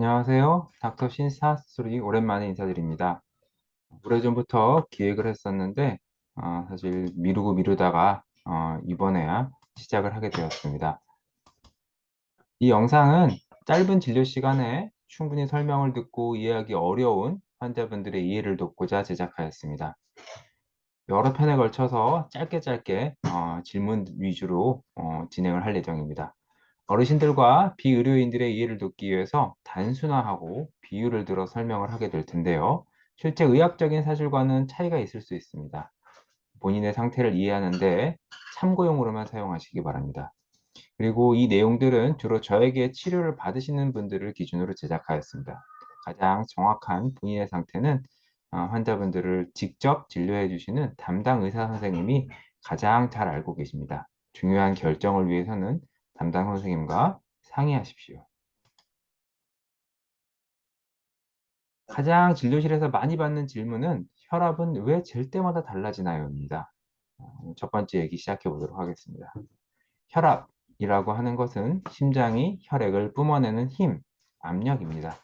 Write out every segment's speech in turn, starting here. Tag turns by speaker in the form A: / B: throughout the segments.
A: 안녕하세요. 닥터 신사스리 오랜만에 인사드립니다. 오래전부터 기획을 했었는데 사실 미루고 미루다가 이번에야 시작을 하게 되었습니다. 이 영상은 짧은 진료 시간에 충분히 설명을 듣고 이해하기 어려운 환자분들의 이해를 돕고자 제작하였습니다. 여러 편에 걸쳐서 짧게 질문 위주로 진행을 할 예정입니다. 어르신들과 비의료인들의 이해를 돕기 위해서 단순화하고 비유를 들어 설명을 하게 될 텐데요. 실제 의학적인 사실과는 차이가 있을 수 있습니다. 본인의 상태를 이해하는데 참고용으로만 사용하시기 바랍니다. 그리고 이 내용들은 주로 저에게 치료를 받으시는 분들을 기준으로 제작하였습니다. 가장 정확한 본인의 상태는 환자분들을 직접 진료해 주시는 담당 의사 선생님이 가장 잘 알고 계십니다. 중요한 결정을 위해서는 담당 선생님과 상의하십시오. 가장 진료실에서 많이 받는 질문은 혈압은 왜 잴 때마다 달라지나요?입니다. 첫 번째 얘기 시작해 보도록 하겠습니다. 혈압이라고 하는 것은 심장이 혈액을 뿜어내는 힘, 압력입니다.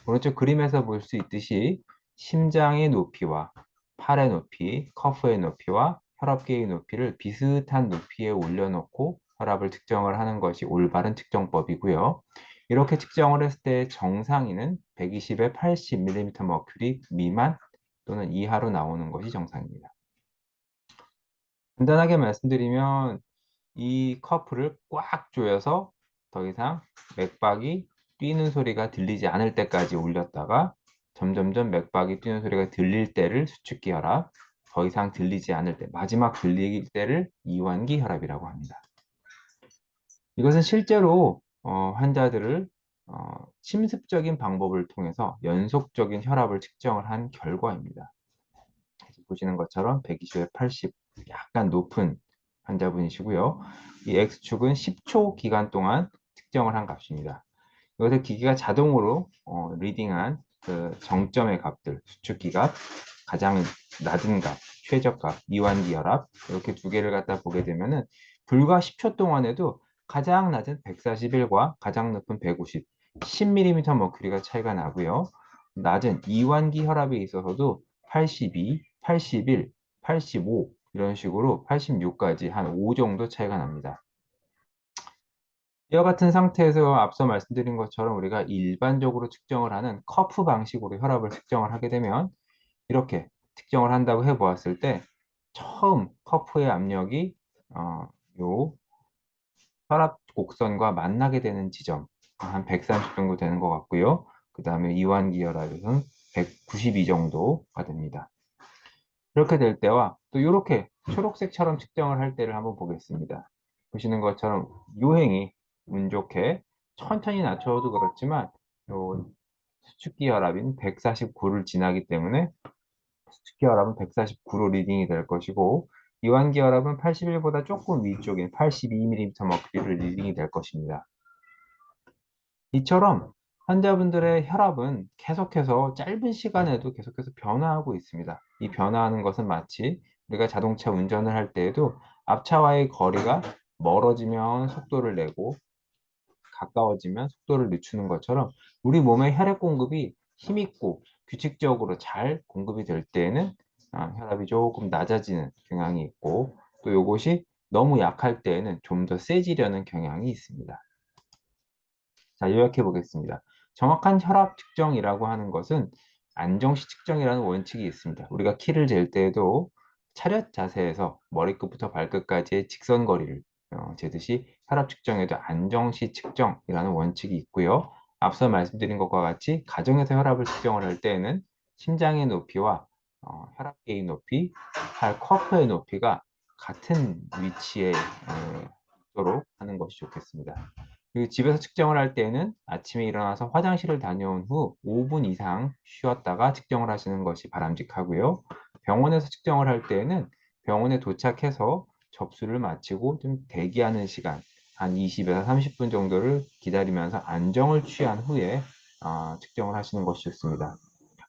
A: 오른쪽 그림에서 볼 수 있듯이 심장의 높이와 팔의 높이, 커프의 높이와 혈압계의 높이를 비슷한 높이에 올려놓고 혈압을 측정을 하는 것이 올바른 측정법이고요. 이렇게 측정을 했을 때 정상인은 120에 80mm 머큐리 미만 또는 이하로 나오는 것이 정상입니다. 간단하게 말씀드리면 이 커프를 꽉 조여서 더 이상 맥박이 뛰는 소리가 들리지 않을 때까지 올렸다가 점점점 맥박이 뛰는 소리가 들릴 때를 수축기 혈압, 더 이상 들리지 않을 때, 마지막 들릴 때를 이완기 혈압이라고 합니다. 이것은 실제로 환자들을 침습적인 방법을 통해서 연속적인 혈압을 측정을 한 결과입니다. 보시는 것처럼 120에 80, 약간 높은 환자분이시고요. 이 X축은 10초 기간 동안 측정을 한 값입니다. 이것을 기계가 자동으로 리딩한 그 정점의 값들, 수축기 값, 가장 낮은 값, 최저값, 이완기 혈압 이렇게 두 개를 갖다 보게 되면은 불과 10초 동안에도 가장 낮은 141과 가장 높은 150, 10mm 머큐리가 차이가 나고요. 낮은 이완기 혈압에 있어서도 82, 81, 85 이런 식으로 86까지 한 5 정도 차이가 납니다. 이와 같은 상태에서 앞서 말씀드린 것처럼 우리가 일반적으로 측정을 하는 커프 방식으로 혈압을 측정을 하게 되면 이렇게 측정을 한다고 해 보았을 때 처음 커프의 압력이 요 혈압 곡선과 만나게 되는 지점 한 130 정도 되는 것 같고요. 그 다음에 이완기 혈압에서는 192 정도가 됩니다. 이렇게 될 때와 또 이렇게 초록색처럼 측정을 할 때를 한번 보겠습니다. 보시는 것처럼 요행이 운 좋게 천천히 낮춰도 그렇지만 요 수축기 혈압인 149를 지나기 때문에 수축기 혈압은 149로 리딩이 될 것이고 이완기 혈압은 81보다 조금 위쪽인 82mm 머큐리를 리딩이 될 것입니다. 이처럼 환자분들의 혈압은 계속해서 짧은 시간에도 계속해서 변화하고 있습니다. 이 변화하는 것은 마치 우리가 자동차 운전을 할 때에도 앞차와의 거리가 멀어지면 속도를 내고 가까워지면 속도를 늦추는 것처럼 우리 몸의 혈액 공급이 힘있고 규칙적으로 잘 공급이 될 때에는 혈압이 조금 낮아지는 경향이 있고 또 이것이 너무 약할 때에는 좀 더 세지려는 경향이 있습니다. 자, 요약해 보겠습니다. 정확한 혈압 측정이라고 하는 것은 안정시 측정이라는 원칙이 있습니다. 우리가 키를 잴 때에도 차렷 자세에서 머리끝부터 발끝까지의 직선 거리를 재듯이 혈압 측정에도 안정시 측정이라는 원칙이 있고요. 앞서 말씀드린 것과 같이 가정에서 혈압을 측정을 할 때에는 심장의 높이와 혈압계의 높이, 팔 커프의 높이가 같은 위치에 있도록 하는 것이 좋겠습니다. 그리고 집에서 측정을 할 때는 아침에 일어나서 화장실을 다녀온 후 5분 이상 쉬었다가 측정을 하시는 것이 바람직하고요. 병원에서 측정을 할 때는 병원에 도착해서 접수를 마치고 좀 대기하는 시간 한 20에서 30분 정도를 기다리면서 안정을 취한 후에 측정을 하시는 것이 좋습니다.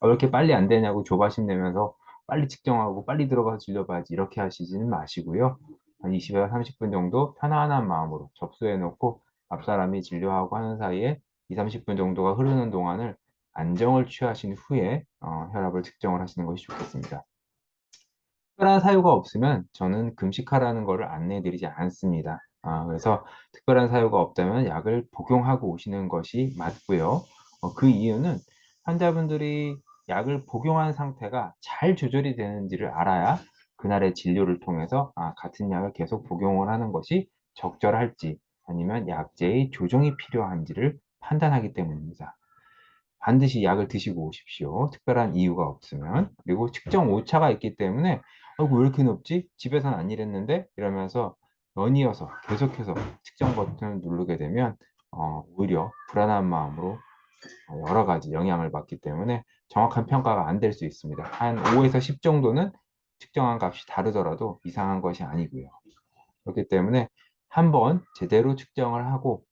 A: 왜 이렇게 빨리 안 되냐고 조바심 내면서 빨리 측정하고 빨리 들어가서 진료봐야지 이렇게 하시지는 마시고요. 한 20에서 30분 정도 편안한 마음으로 접수해 놓고 앞 사람이 진료하고 하는 사이에 2, 30분 정도가 흐르는 동안을 안정을 취하신 후에 혈압을 측정을 하시는 것이 좋겠습니다. 특별한 사유가 없으면 저는 금식하라는 것을 안내해 드리지 않습니다. 그래서 특별한 사유가 없다면 약을 복용하고 오시는 것이 맞고요. 그 이유는 환자분들이 약을 복용한 상태가 잘 조절이 되는지를 알아야 그날의 진료를 통해서 같은 약을 계속 복용을 하는 것이 적절할지 아니면 약제의 조정이 필요한지를 판단하기 때문입니다. 반드시 약을 드시고 오십시오. 특별한 이유가 없으면. 그리고 측정 오차가 있기 때문에 "아이고 왜 이렇게 높지? 집에선 안 이랬는데?" 이러면서 연이어서 계속해서 측정 버튼을 누르게 되면 오히려 불안한 마음으로 여러 가지 영향을 받기 때문에 정확한 평가가 안 될 수 있습니다. 한 5 에서 10 정도는 측정한 값이 다르더라도 이상한 것이 아니고요. 그렇기 때문에 한번 제대로 측정을 하고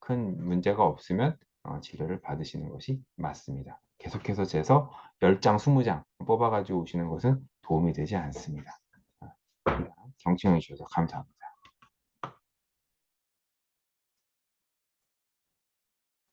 A: 큰 문제가 없으면 치료를 받으시는 것이 맞습니다. 계속해서 재서 10 장, 20장 뽑아 가지고 오시는 것은 도움이 되지 않습니다. 경청해 주셔서 감사합니다.